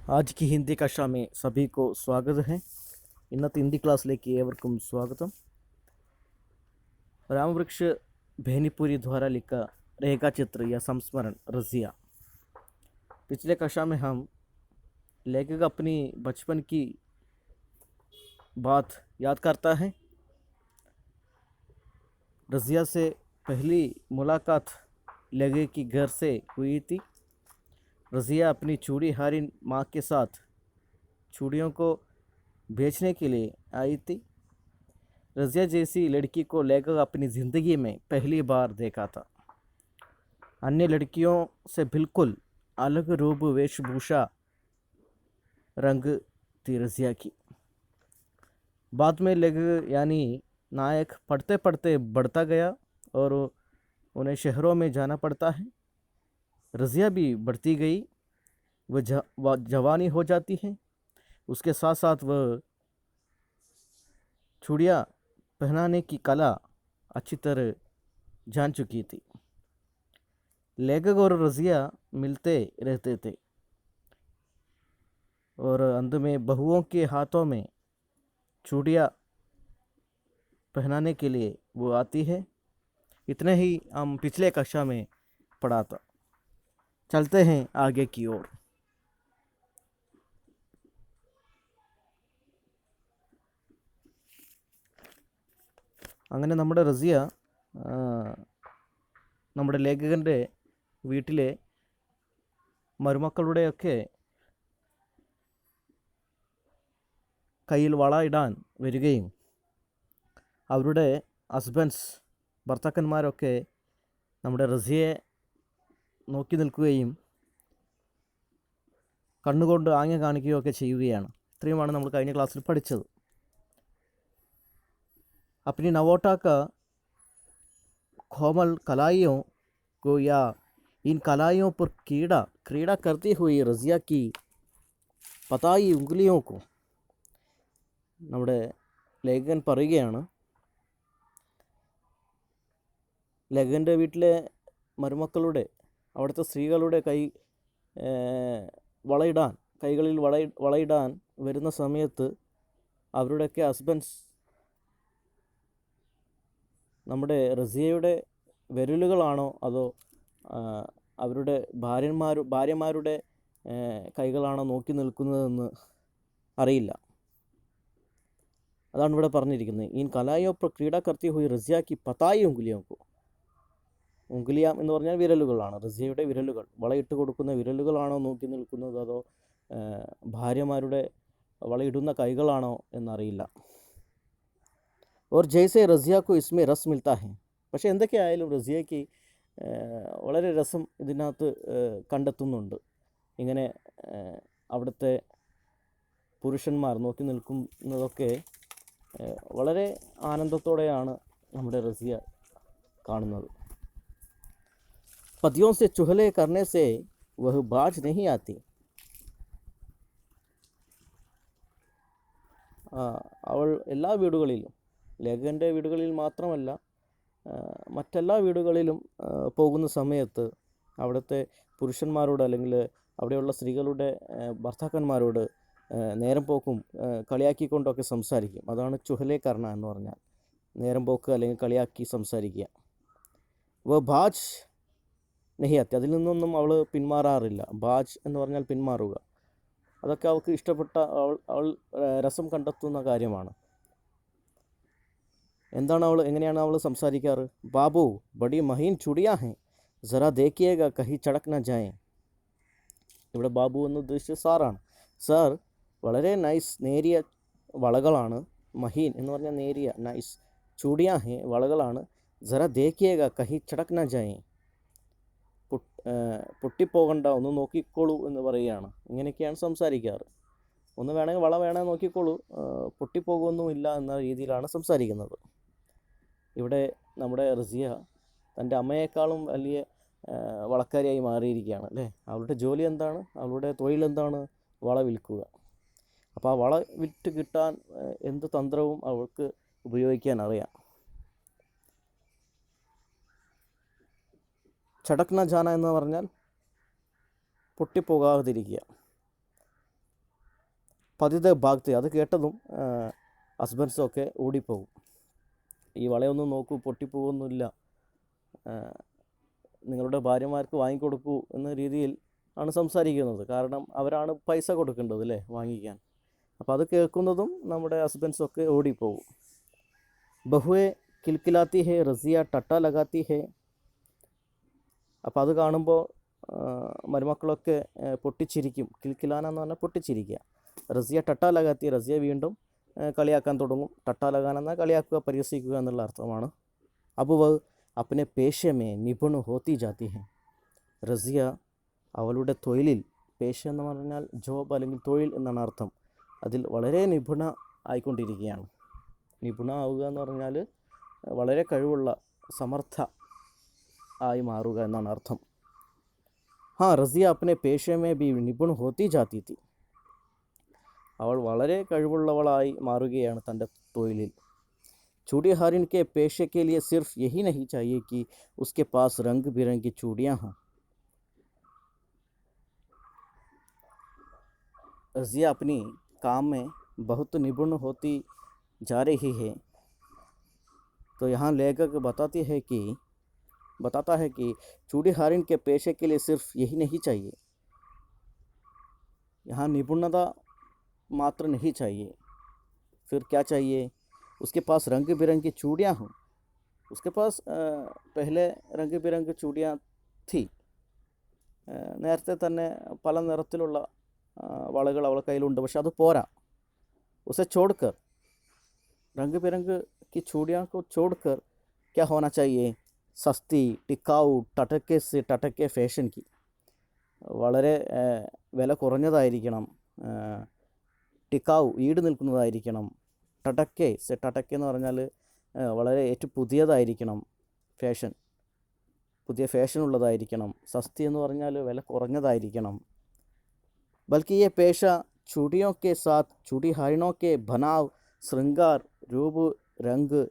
आज की हिंदी कक्षा में सभी को स्वागत है. ഇന്നത്തെ ഹിന്ദി ക്ലാസ്സിലേക്ക് ഏവർക്കും സ്വാഗതം. रामवृक्ष भेनीपुरी द्वारा लिखा रेखा चित्र या संस्मरण रज़िया. पिछले कक्षा में हम लेखक अपनी बचपन की बात याद करता है. रज़िया से पहली मुलाकात लेखक की घर से हुई थी. रज़िया अपनी चूड़ीहारी माँ के साथ चूड़ियों को बेचने के लिए आई थी. रज़िया जैसी लड़की को लेखक अपनी ज़िंदगी में पहली बार देखा था. अन्य लड़कियों से बिल्कुल अलग रूप वेशभूषा रंग थी रज़िया की. बाद में लेखक यानी नायक पढ़ते पढ़ते बढ़ता गया और उन्हें शहरों में जाना पड़ता है. रज़िया भी बढ़ती गई. वह जवानी हो जाती है. उसके साथ साथ वह चूड़ियाँ पहनाने की कला अच्छी तरह जान चुकी थी. लेखक और रज़िया मिलते रहते थे और अंत में बहुओं के हाथों में चूड़ियाँ पहनाने के लिए वो आती है. इतने ही हम पिछले कक्षा में पढ़ा था. चलते हैं आगे की ओर. അങ്ങനെ നമ്മുടെ റസിയ നമ്മുടെ ലേഖകൻ്റെ വീട്ടിലെ മരുമക്കളുടെയൊക്കെ കയ്യിൽ വള ഇടാൻ വരികയും അവരുടെ ഹസ്ബൻഡ്സ് ഭർത്താക്കന്മാരൊക്കെ നമ്മുടെ റസിയയെ നോക്കി നിൽക്കുകയും കണ്ണുകൊണ്ട് ആംഗ്യം കാണിക്കുകയൊക്കെ ചെയ്യുകയാണ്. ഇത്രയുമാണ് നമ്മൾ കഴിഞ്ഞ ക്ലാസ്സിൽ പഠിച്ചത്. अपनी नवोटा का कोमल कलाइयों को या इन कलाइयों पर क्रीड़ा करती हुई रज़िया की पताई उंगलियों को നമ്മുടെ ലേഖകൻ പറയുകയാണ്. ലേഖകൻ്റെ വീട്ടിലെ മരുമക്കളുടെ അവിടുത്തെ സ്ത്രീകളുടെ കൈകളിൽ വളയിടാൻ വരുന്ന സമയത്ത് അവരുടെയൊക്കെ ഹസ്ബൻഡ്സ് നമ്മുടെ റസിയയുടെ വിരലുകളാണോ അതോ അവരുടെ ഭാര്യമാരുടെ കൈകളാണോ നോക്കി നിൽക്കുന്നതെന്ന് അറിയില്ല. അതാണ് ഇവിടെ പറഞ്ഞിരിക്കുന്നത്. ഇൻ കലായോ पर क्रीड़ा करती हुई रज़िया की पताई उंगलियों को. ഉംഗുലിയാം എന്ന് പറഞ്ഞാൽ വിരലുകളാണ്. റസിയയുടെ വിരലുകൾ, വളയിട്ട് കൊടുക്കുന്ന വിരലുകളാണോ നോക്കി നിൽക്കുന്നത് അതോ ഭാര്യമാരുടെ വളയിടുന്ന കൈകളാണോ എന്നറിയില്ല. और जैसे रज़िया को इसमें रस मिलता है. പക്ഷേ എന്തൊക്കെയായാലും റസിയയ്ക്ക് വളരെ രസം ഇതിനകത്ത് കണ്ടെത്തുന്നുണ്ട്. ഇങ്ങനെ അവിടുത്തെ പുരുഷന്മാർ നോക്കി നിൽക്കുന്നതൊക്കെ വളരെ ആനന്ദത്തോടെയാണ് നമ്മുടെ റസിയ കാണുന്നത്. पतियों से चुहले करने से वह बाज नहीं आती. അവൾ എല്ലാ വീടുകളിലും, ലേഖകൻ്റെ വീടുകളിൽ മാത്രമല്ല മറ്റെല്ലാ വീടുകളിലും പോകുന്ന സമയത്ത് അവിടുത്തെ പുരുഷന്മാരോട് അല്ലെങ്കിൽ അവിടെയുള്ള സ്ത്രീകളുടെ ഭർത്താക്കന്മാരോട് നേരം പോക്കും കളിയാക്കിക്കൊണ്ടൊക്കെ സംസാരിക്കും. അതാണ് ചുഹലേ കർണ എന്ന് പറഞ്ഞാൽ, നേരം പോക്ക് അല്ലെങ്കിൽ കളിയാക്കി സംസാരിക്കുക. വ ബാജ് നെഹിയാത്തി, അതിൽ നിന്നൊന്നും അവൾ പിന്മാറാറില്ല. ബാജ് എന്ന് പറഞ്ഞാൽ പിന്മാറുക. അതൊക്കെ അവൾക്ക് ഇഷ്ടപ്പെട്ട, അവൾ രസം കണ്ടെത്തുന്ന കാര്യമാണ്. എങ്ങനെയാണ് അവൾ സംസാരിക്കാറ്? ബാബു ബഡി മഹീൻ ചുടിയാ ഹേ, ജറാ ദേഖിയേഗ കഹി ചടക് ന ജായേ. ഇവിടെ ബാബു എന്ന് ഉദ്ദേശിച്ച് സാറാണ്. സാർ വളരെ നൈസ്, നേരിയ വളകളാണ്. മഹീൻ എന്ന് പറഞ്ഞാൽ നേരിയ, നൈസ്. ചൂടിയാ ഹേ വളകളാണ്. ജറാ ദേഖിയേഗ കഹി ചടക് ന ജായേ, പൊട്ടിപ്പോകണ്ട, ഒന്ന് നോക്കിക്കോളൂ എന്ന് പറയുകയാണ്. ഇങ്ങനെയൊക്കെയാണ് സംസാരിക്കാറ്. ഒന്ന് വേണമെങ്കിൽ വള വേണമെങ്കിൽ നോക്കിക്കോളൂ, പൊട്ടിപ്പോകുമൊന്നുമില്ല എന്ന രീതിയിലാണ് സംസാരിക്കുന്നത്. ഇവിടെ നമ്മുടെ റസിയ തൻ്റെ അമ്മയേക്കാളും വലിയ വളക്കാരിയായി മാറിയിരിക്കുകയാണ് അല്ലേ. അവളുടെ ജോലി എന്താണ്? അവളുടെ തൊഴിലെന്താണ്? വള വിൽക്കുക. അപ്പോൾ ആ വള വിറ്റ് കിട്ടാൻ എന്ത് തന്ത്രവും അവൾക്ക് ഉപയോഗിക്കാൻ അറിയാം. ചടക്ന ജാന എന്ന് പറഞ്ഞാൽ പൊട്ടിപ്പോകാതിരിക്കുക. പതിതെ ഭാഗത്ത് അത് കേട്ടതും ഹസ്ബൻഡ്സൊക്കെ ഓടിപ്പോകും. ഈ വളയൊന്നും നോക്കൂ, പൊട്ടിപ്പോകുന്നില്ല, നിങ്ങളുടെ ഭാര്യമാർക്ക് വാങ്ങിക്കൊടുക്കൂ എന്ന രീതിയിൽ ആണ് സംസാരിക്കുന്നത്. കാരണം അവരാണ് പൈസ കൊടുക്കേണ്ടത് അല്ലേ വാങ്ങിക്കാൻ. അപ്പോൾ അത് കേൾക്കുന്നതും നമ്മുടെ ഹസ്ബൻഡ്സൊക്കെ ഓടിപ്പോകും. ബഹുവെ കിൽക്കിലാത്തി ഹേ റസിയ ടട്ട ലഗാത്തി ഹേ. അപ്പോൾ അത് കാണുമ്പോൾ മരുമക്കളൊക്കെ പൊട്ടിച്ചിരിക്കും. കിൽക്കിലാന എന്ന് പറഞ്ഞാൽ പൊട്ടിച്ചിരിക്കുക. റസിയ ടട്ട ലഗാത്തി, റസിയ വീണ്ടും കളിയാക്കാൻ തുടങ്ങും. ടട്ട ലഗാൻ എന്നാൽ കളിയാക്കുക, പരിഹസിക്കുക എന്നുള്ള അർത്ഥമാണ്. അബ് വ അപ്നെ പേശമേ നിപുൺ ഹോത്തി ജാതി ഹെ. റസിയ അവളുടെ തൊഴിലിൽ, പേശ എന്ന് പറഞ്ഞാൽ ജോബ് അല്ലെങ്കിൽ തൊഴിൽ എന്നാണ് അർത്ഥം, അതിൽ വളരെ നിപുണ ആയിക്കൊണ്ടിരിക്കുകയാണ്. നിപുണ ആവുക എന്ന് പറഞ്ഞാൽ വളരെ കഴിവുള്ള, സമർത്ഥ ആയി മാറുക എന്നാണ് അർത്ഥം. റസിയ അപ്നെ പേശമേ ബി നിപുൺ ഹോത്തി ജാതി തി. അവൾ വളരെ കഴിവുള്ളവളായി മാറുകയാണ് തൻ്റെ തൊഴിലിൽ. चूड़ी हरिन के पेशे के लिए सिर्फ यही नहीं चाहिए कि उसके पास रंग बिरंगी चूड़ियाँ हों. रज़िया अपनी काम में बहुत निपुण होती जा रही है. तो यहाँ लेखक बताता है कि चूड़ी हरिन के पेशे के लिए सिर्फ यही नहीं चाहिए. यहाँ निपुणता मात्र नहीं चाहिए, फिर क्या चाहिए? उसके पास रंग बिरंगी चूड़ियाँ हों. उसके पास पहले रंग बिरंगी चूड़ियाँ थी. നേരത്തെ തന്നെ പല നിറത്തിലുള്ള വളകൾ അവളെ കയ്യിലുണ്ട്. പക്ഷെ അത് പോരാ. उसे छोड़कर रंग बिरंग की चूड़ियाँ को छोड़कर क्या होना चाहिए? सस्ती, टिकाऊ, टटके से टटके फैशन की. വളരെ വില കുറഞ്ഞതായിരിക്കണം, ടിക്കാവു ഈട് നിൽക്കുന്നതായിരിക്കണം, ടടക്കെ എന്ന് പറഞ്ഞാൽ വളരെ ഏറ്റവും പുതിയതായിരിക്കണം, പുതിയ ഫാഷൻ ഉള്ളതായിരിക്കണം. സസ്തി എന്ന് പറഞ്ഞാൽ വില കുറഞ്ഞതായിരിക്കണം. ബൽക്കി യെ പേശ ചൂടിയോ കെ സാത്ത് ചൂടി ഹരിണോ കെ ബനാവ് ശൃംഗാർ രൂപ് രംഗ്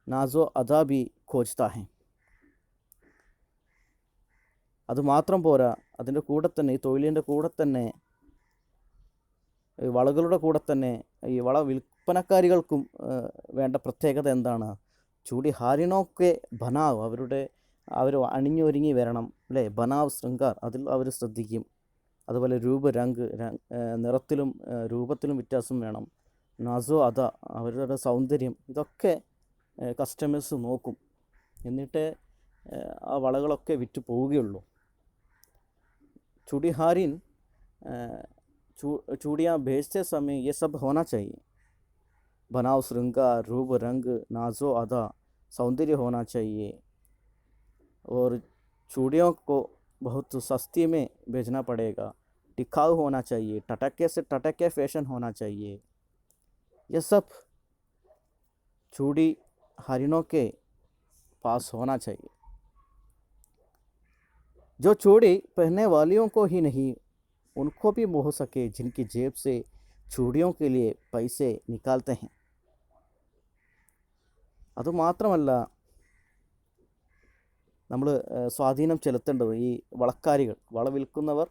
നാസോ അദാ ബി ഖോജ്താ ഹെ. അതുമാത്രം പോരാ, അതിൻ്റെ കൂടെ തന്നെ, ഈ തൊഴിലിൻ്റെ കൂടെ തന്നെ, വളകളുടെ കൂടെ തന്നെ ഈ വള വിൽപ്പനക്കാരികൾക്കും വേണ്ട പ്രത്യേകത എന്താണ്? ചൂടി ഹാരിണോക്കെ ബനാവ്, അവർ അണിഞ്ഞൊരുങ്ങി വരണം അല്ലേ. ബനാവ് ശൃംഗാർ, അതിൽ അവർ ശ്രദ്ധിക്കും. അതുപോലെ രൂപ രംഗ്, നിറത്തിലും രൂപത്തിലും വ്യത്യാസം വേണം. നാസോ അത, അവരുടെ സൗന്ദര്യം, ഇതൊക്കെ കസ്റ്റമേഴ്സ് നോക്കും. എന്നിട്ട് ആ വളകളൊക്കെ വിറ്റ് പോവുകയുള്ളൂ. चूड़ी हारिन चूड़ियाँ बेचते समय ये सब होना चाहिए. बनाव, श्रृंगार, रूप रंग, नाजो अदा, सौंदर्य होना चाहिए. और चूड़ियों को बहुत सस्ती में बेचना पड़ेगा. टिकाऊ होना चाहिए, टटके से टटके फैशन होना चाहिए. ये सब चूड़ी हारिनों के पास होना चाहिए. जो चूड़ी पहनने वालियों को ही नहीं, उनको भी मोह सके जिनकी जेब से चूड़ियों के लिए पैसे निकालते हैं. അതുമാത്രമല്ല, നമ്മൾ സ്വാധീനം ചെലുത്തേണ്ടത് ഈ വളക്കാരികൾ, വള വിൽക്കുന്നവർ,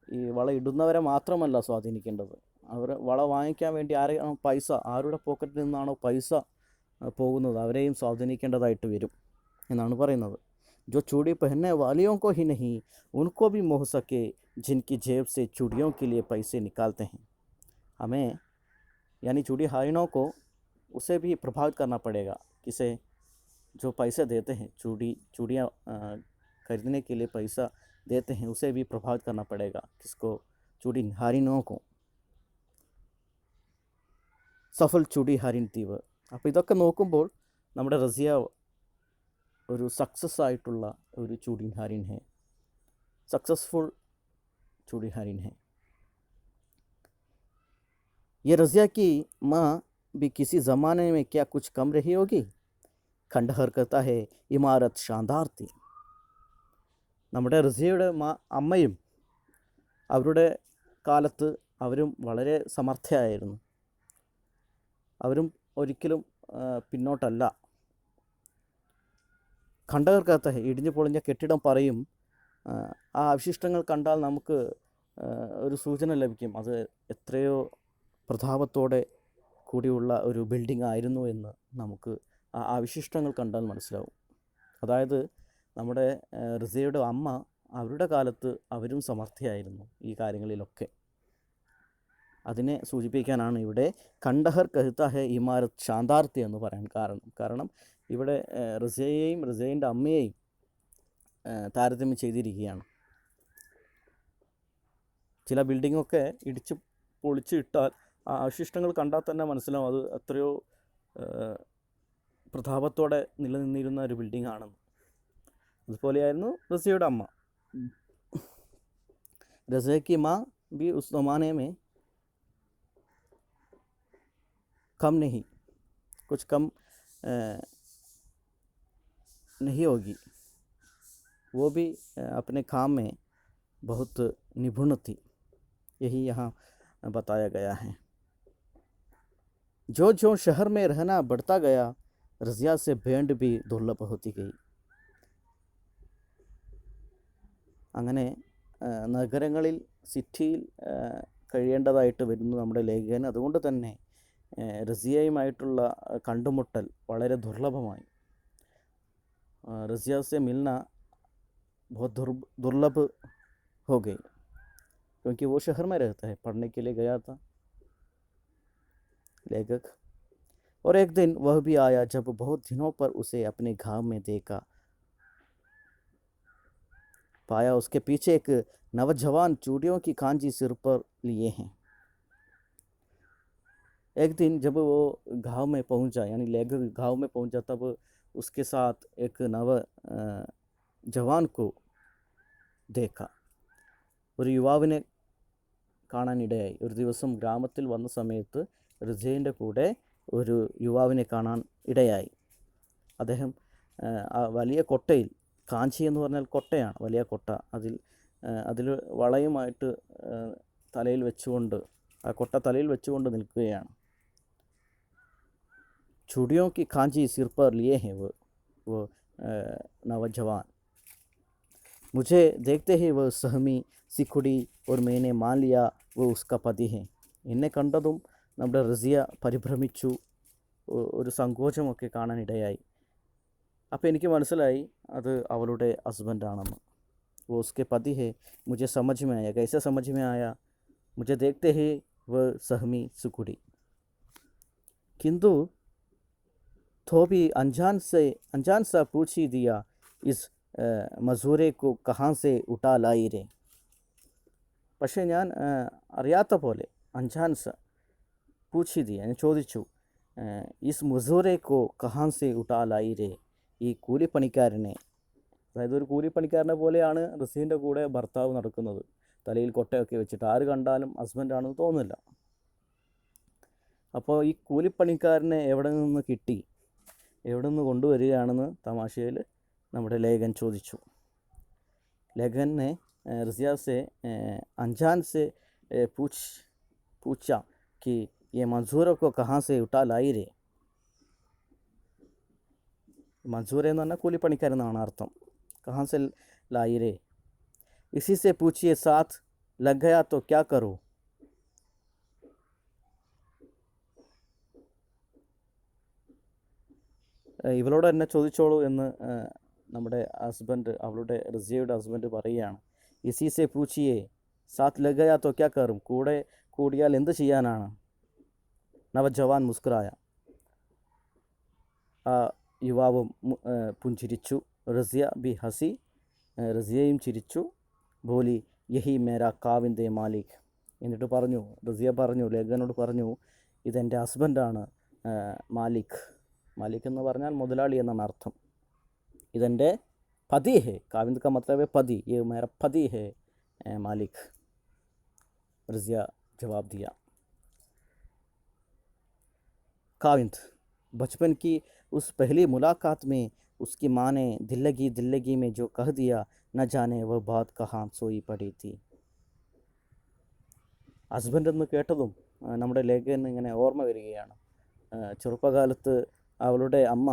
ഈ വള ഇടുന്നവരെ മാത്രമല്ല സ്വാധീനിക്കേണ്ടത്. അവർ വള വാങ്ങിക്കാൻ വേണ്ടി ആരുടെ പോക്കറ്റിൽ നിന്നാണോ പൈസ പോകുന്നത് അവരെയും സ്വാധീനിക്കേണ്ടതായിട്ട് വരും എന്നാണ് പറയുന്നത്. जो चूड़ी पहनने वालियों को ही नहीं, उनको भी मोह सके जिनकी जेब से चूड़ियों के लिए पैसे निकालते हैं. हमें यानी चूड़ी हारिनों को उसे भी प्रभावित करना पड़ेगा. किसे? जो पैसे देते हैं, चूड़ियाँ खरीदने के लिए पैसा देते हैं, उसे भी प्रभावित करना पड़ेगा. किसको? चूड़ी हारिनों को. സഫൽ ചൂടി ഹരിൻ തീവ്. അപ്പോൾ ഇതൊക്കെ നോക്കുമ്പോൾ നമ്മുടെ റസിയ ഒരു സക്സസ് ആയിട്ടുള്ള ഒരു चूड़ी हारिन है, सक्सेसफुल चूड़ी हारिन है. ये रज़िया की माँ भी किसी ज़माने में क्या कुछ कम रही होगी. खंडहर कहता है इमारत शानदार थी. നമ്മുടെ റസിയയുടെ അമ്മയും അവരുടെ കാലത്ത് അവരും വളരെ സമർത്ഥയായിരുന്നു. അവരും ഒരിക്കലും പിന്നോട്ടല്ല. ഖണ്ഡകർ കഥ, ഇടിഞ്ഞു പൊളിഞ്ഞ കെട്ടിടം പറയും. ആ അവശിഷ്ടങ്ങൾ കണ്ടാൽ നമുക്ക് ഒരു സൂചന ലഭിക്കും അത് എത്രയോ പ്രതാപത്തോടെ കൂടിയുള്ള ഒരു ബിൽഡിംഗ് ആയിരുന്നു എന്ന് നമുക്ക് ആ അവശിഷ്ടങ്ങൾ കണ്ടാൽ മനസ്സിലാവും. അതായത് നമ്മുടെ റിസയുടെ അമ്മ അവരുടെ കാലത്ത് അവരും സമർത്ഥയായിരുന്നു ഈ കാര്യങ്ങളിലൊക്കെ. അതിനെ സൂചിപ്പിക്കാനാണ് ഇവിടെ കണ്ടഹർ കഹ്ത ഹെ ഇമാരത്ത് ശാന്താർത്തി എന്ന് പറയാൻ കാരണം ഇവിടെ റിസയെയും റിസയിൻ്റെ അമ്മയെയും താരതമ്യം ചെയ്തിരിക്കുകയാണ്. ചില ബിൽഡിങ്ങൊക്കെ ഇടിച്ച് പൊളിച്ച് ഇട്ടാൽ ആ അവശിഷ്ടങ്ങൾ കണ്ടാൽ തന്നെ മനസ്സിലാവും അത് എത്രയോ പ്രതാപത്തോടെ നിലനിന്നിരുന്ന ഒരു ബിൽഡിംഗ് ആണെന്ന്. അതുപോലെയായിരുന്നു റസിയയുടെ അമ്മ. रज़े की माँ भी उस ज़माने में कम नहीं, कुछ कम नहीं होगी. वो भी अपने काम में बहुत निपुण थी. यही यहाँ बताया गया है. जो जो शहर में रहना बढ़ता गया, रज़िया से भेंट भी दुर्लभ होती गई. അങ്ങനെ നഗരങ്ങളിൽ സിറ്റിയിൽ കഴിയേണ്ടതായിട്ട് വരുന്നു നമ്മുടെ ലേഖകൻ. അതുകൊണ്ട് തന്നെ റസിയയുമായിട്ടുള്ള കണ്ടുമുട്ടൽ വളരെ ദുർലഭമായി. रज़िया से मिलना बहुत दुर्लभ हो गई क्योंकि वो शहर में रहता है. पढ़ने के लिए गया था लेखक. और एक दिन वह भी आया जब बहुत दिनों पर उसे अपने गांव में देखा. पाया उसके पीछे एक नवजवान चूड़ियों की कांजी सिर पर लिए हैं. एक दिन जब वो गांव में पहुंचा, यानी लेखक गांव में पहुंचा, तब उसके साथ एक नव जवान को देखा. ഒരു യുവാവിനെ കാണാനിടയായി. ഒരു ദിവസം ഗ്രാമത്തിൽ വന്ന സമയത്ത് റിസയിൻ്റെ കൂടെ ഒരു യുവാവിനെ കാണാൻ ഇടയായി. അദ്ദേഹം ആ വലിയ കൊട്ടയിൽ, കാഞ്ചി എന്ന് പറഞ്ഞാൽ കൊട്ടയാണ്, വലിയ കൊട്ട, അതിൽ വളയുമായിട്ട് തലയിൽ വെച്ചുകൊണ്ട്, ആ കൊട്ട തലയിൽ വെച്ചുകൊണ്ട് നിൽക്കുകയാണ്. चूड़ियों की कांजी सिर पर लिए हैं वो नौजवान. मुझे देखते ही वह सहमी सिकुड़ी और मैंने मान लिया वो उसका पति है. എന്നെ കണ്ടതും നമ്മുടെ റസിയ പരിഭ്രമിച്ചു, ഒരു സങ്കോചമൊക്കെ കാണാനിടയായി. അപ്പോൾ എനിക്ക് മനസ്സിലായി അത് അവളുടെ ഹസ്ബൻഡാണെന്ന്. वो उसके पति है. मुझे समझ में आया. कैसे समझ में आया? मुझे देखते ही वह सहमी सिकुड़ी. किंतु तो भी अनजान सा पूछ ही दिया, इस മസൂരെ को कहाँ से उठा लाई रे. പക്ഷേ ഞാൻ അറിയാത്ത പോലെ അഞ്ചാൻസ പൂച്ചി ദിയ, ഞാൻ ചോദിച്ചു, ഇസ് മസൂരെ കോ കഹാൻ സെ ഉട്ടാ ലായി രേ, ഈ കൂലിപ്പണിക്കാരനെ, അതായത് ഒരു കൂലിപ്പണിക്കാരനെ പോലെയാണ് റസീൻ്റെ കൂടെ ഭർത്താവ് നടക്കുന്നത്, തലയിൽ കൊട്ടയൊക്കെ വെച്ചിട്ട്. ആര് കണ്ടാലും ഹസ്ബൻഡാണെന്ന് തോന്നില്ല. അപ്പോൾ ഈ കൂലിപ്പണിക്കാരനെ എവിടെ നിന്ന് കിട്ടി, എവിടെ നിന്ന് കൊണ്ടുവരികയാണെന്ന് തമാശയിൽ നമ്മുടെ ലേഖൻ ചോദിച്ചു. लेखन ने रज़िया से अनजान से पूछा कि ये मंजूर को कहाँ से उठा लाई रे. मंजूर എന്ന് പറഞ്ഞാൽ കൂലിപ്പണിക്കാരെന്നാണ് അർത്ഥം. कहाँ से लाई रे. इसी से पूछिए साथ लग गया तो क्या करूँ. ഇവളോട് എന്നെ ചോദിച്ചോളൂ എന്ന് നമ്മുടെ ഹസ്ബൻഡ്, അവളുടെ റസിയയുടെ ഹസ്ബൻഡ് പറയുകയാണ്. ഇസി സെ പൂച്ചിയെ സാത്ത് ലഗയാ തോ ക്യാ കറും. കൂടെ കൂടിയാൽ എന്ത് ചെയ്യാനാണ്. നവജവാൻ മുസ്കുറായ. ആ യുവാവ് പുഞ്ചിരിച്ചു. റസിയ ബി ഹസി. റസിയയും ചിരിച്ചു. ബോലി യഹി മേരാ കാവിൻ്റെ മാലിക്. എന്നിട്ട് പറഞ്ഞു, റസിയ പറഞ്ഞു, ലേഖനോട് പറഞ്ഞു, ഇതെൻ്റെ ഹസ്ബൻഡാണ് മാലിക്. മാലിക് എന്ന് പറഞ്ഞാൽ മുതലാളി എന്നാണ് അർത്ഥം. ഇതെൻ്റെ പതി ഹെ. കാവിന്ദ് കാ മത്ലബ് ഹെ പതി. യേ മേരാ പതി ഹെ മാലിക്. रज़िया जवाब दिया. काविंद. बचपन की उस पहली मुलाकात में उसकी माँ ने दिल्लगी में जो कह दिया, न जाने वह बात कहाँ सोई पड़ी थी. ഹസ്ബൻഡ് എന്ന് കേട്ടതും നമ്മുടെ ലേഖകന് ഇങ്ങനെ ഓർമ്മ വരികയാണ്. ചെറുപ്പകാലത്ത് അവളുടെ അമ്മ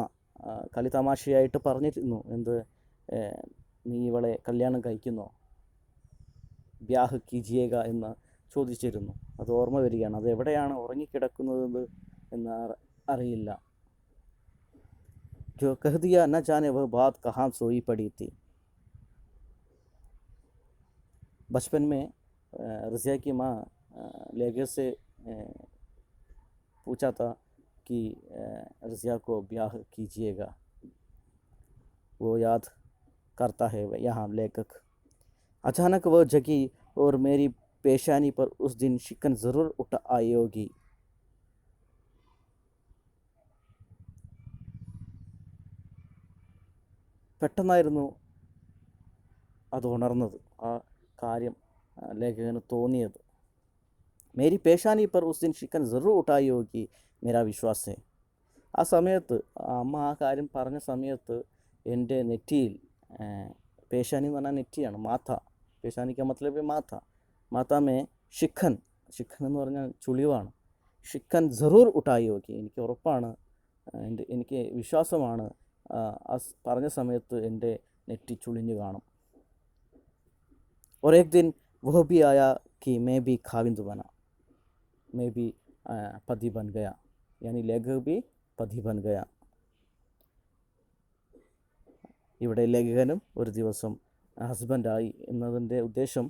കളിതമാശയായിട്ട് പറഞ്ഞിരുന്നു, എന്ത്, നീ ഇവളെ കല്യാണം കഴിക്കുന്നോ. ബ്യാഹ് കീജിയേഗ എന്ന് ചോദിച്ചിരുന്നു. അത് ഓർമ്മ വരികയാണ്. അത് എവിടെയാണ് ഉറങ്ങിക്കിടക്കുന്നത് എന്ന് അറിയില്ല. जो कह दिया न जाने वह बात कहाँ सोई पड़ी थी. बचपन में रज़िया की माँ लेगे से पूछा था कि रज़िया को ब्याह कीजिएगा. वो याद करता है यहाँ लेखक. अचानक वह जगी और मेरी पेशानी पर उस दिन शिकन ज़रूर उठ आई होगी. പെട്ടെന്നായിരുന്നു അത് ഉണർന്നത്. ആ കാര്യം ലേഖകന് തോന്നിയത്. മേരി പേശാനി പർ ഉസ് ദിൻ ഷിക്കൻ ജറൂർ ഉട്ടായി ഹോഗി മേരാ വിശ്വാസേ. ആ സമയത്ത് അമ്മ ആ കാര്യം പറഞ്ഞ സമയത്ത് എൻ്റെ നെറ്റിയിൽ, പേശാനി എന്ന് പറഞ്ഞാൽ നെറ്റിയാണ്, മാഥ, പേശാനിക്ക മത്ലബ് മാഥ, മാതാമേ ഷിഖൻ, ഷിഖൻ എന്ന് പറഞ്ഞാൽ ചുളിവാണ്. ഷിഖൻ ജറൂർ ഉട്ടായി ഹോഗി, എനിക്ക് ഉറപ്പാണ്, എനിക്ക് വിശ്വാസമാണ് ആ പറഞ്ഞ സമയത്ത് എൻ്റെ നെറ്റി ചുളിഞ്ഞു കാണും. और एक दिन वह भी आया कि मैं भी खाविंद बना, मैं भी पति बन गया, यानी लेखक भी पति बन गया. ഇവിടെ ലേഖകനും ഒരു ദിവസം ഹസ്ബൻഡായി എന്നതിൻ്റെ ഉദ്ദേശം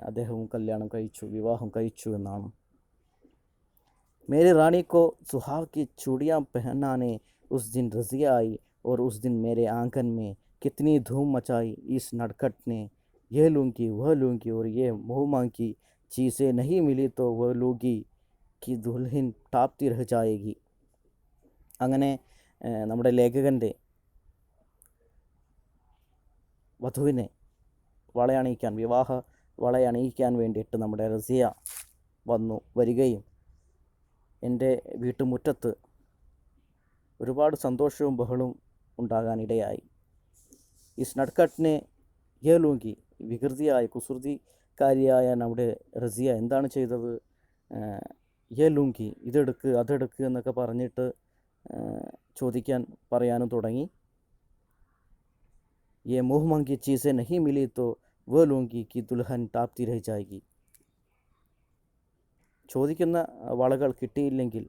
അദ്ദേഹവും കല്യാണം കഴിച്ചു, വിവാഹം കഴിച്ചു എന്നാണ്. मेरी रानी को सुहाग की चूड़ियाँ पहनाने उस दिन रज़िया आई और उस दिन मेरे आंगन में कितनी धूम मचाई इस नटखट ने. यह लूँगी वह लूँगी और ये मुँह मांगी चीज़ें नहीं मिली तो वह लूँगी कि दुल्हन टापती रह जाएगी. അങ്ങനെ നമ്മുടെ ലേഖകൻ്റെ വധുവിനെ വളയണിയിക്കാൻ, വിവാഹ വളയണിയിക്കാൻ വേണ്ടിയിട്ട് നമ്മുടെ റസിയ വരികയും എൻ്റെ വീട്ടുമുറ്റത്ത് ഒരുപാട് സന്തോഷവും ബഹളവും ഉണ്ടാകാനിടയായി. ഇസ് നട്കട്ടിനെ യേലൂങ്കി, വികൃതിയായ കുസൃതിക്കാരിയായ നമ്മുടെ റസിയ എന്താണ് ചെയ്തത്? യേലൂങ്കി, ഇതെടുക്ക് അതെടുക്ക് എന്നൊക്കെ പറഞ്ഞിട്ട് പറയാനും തുടങ്ങി. യെ മുഹ് മങ്കി ചീസെ നഹി മിലി തോ വോ ലൂങ്കി കി ദുൽഹൻ ടാപ്തി രഹി ജായേഗി. ചോദിക്കുന്ന വളകൾ കിട്ടിയില്ലെങ്കിൽ